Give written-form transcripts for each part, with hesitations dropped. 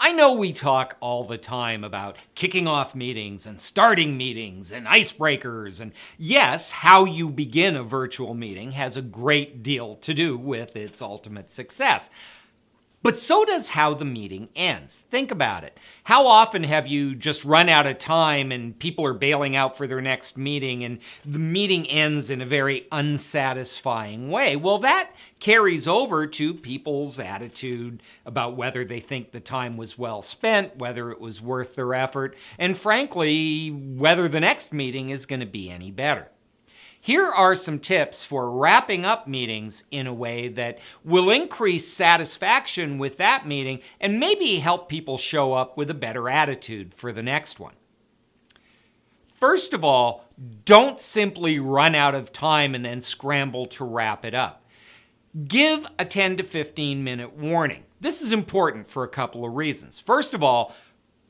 I know we talk all the time about kicking off meetings and starting meetings and icebreakers. And yes, how you begin a virtual meeting has a great deal to do with its ultimate success. But so does how the meeting ends. Think about it. How often have you just run out of time and people are bailing out for their next meeting and the meeting ends in a very unsatisfying way? Well, that carries over to people's attitude about whether they think the time was well spent, whether it was worth their effort, and frankly, whether the next meeting is going to be any better. Here are some tips for wrapping up meetings in a way that will increase satisfaction with that meeting and maybe help people show up with a better attitude for the next one. First of all, don't simply run out of time and then scramble to wrap it up. Give a 10 to 15 minute warning. This is important for a couple of reasons. First of all,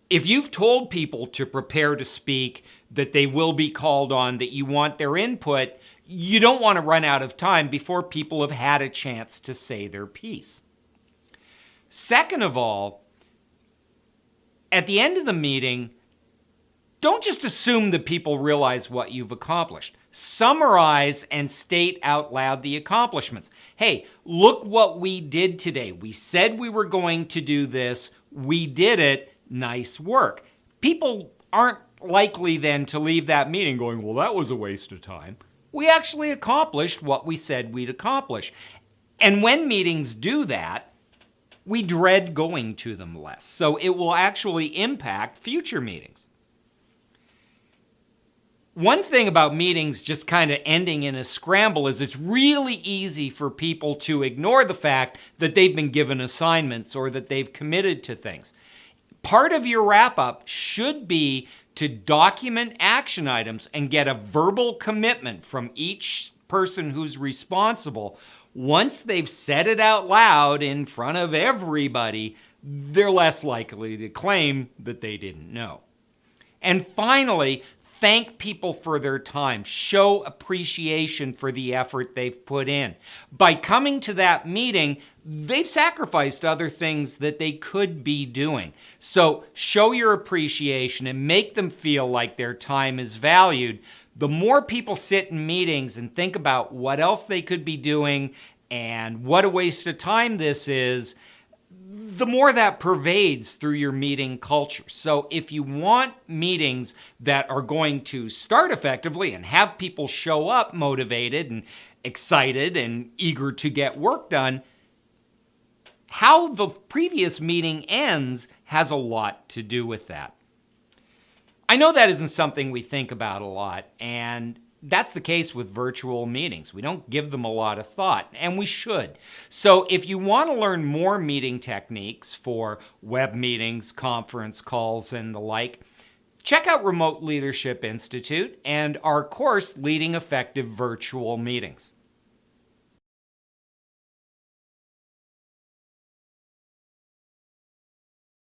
if you've told people to prepare to speak, that they will be called on, that you want their input, you don't want to run out of time before people have had a chance to say their piece. Second of all, at the end of the meeting, don't just assume that people realize what you've accomplished. Summarize and state out loud the accomplishments. Hey, look what we did today. We said we were going to do this. We did it. Nice work. People aren't likely then to leave that meeting going, well, that was a waste of time. We actually accomplished what we said we'd accomplish. And when meetings do that, we dread going to them less. So it will actually impact future meetings. One thing about meetings just kind of ending in a scramble is it's really easy for people to ignore the fact that they've been given assignments or that they've committed to things. Part of your wrap-up should be to document action items and get a verbal commitment from each person who's responsible. Once they've said it out loud in front of everybody, they're less likely to claim that they didn't know. And finally, thank people for their time. Show appreciation for the effort they've put in. By coming to that meeting, they've sacrificed other things that they could be doing. So show your appreciation and make them feel like their time is valued. The more people sit in meetings and think about what else they could be doing and what a waste of time this is, the more that pervades through your meeting culture. So if you want meetings that are going to start effectively and have people show up motivated and excited and eager to get work done, how the previous meeting ends has a lot to do with that. I know that isn't something we think about a lot, and that's the case with virtual meetings. We don't give them a lot of thought, and we should. So if you want to learn more meeting techniques for web meetings, conference calls, and the like, check out Remote Leadership Institute and our course, Leading Effective Virtual Meetings.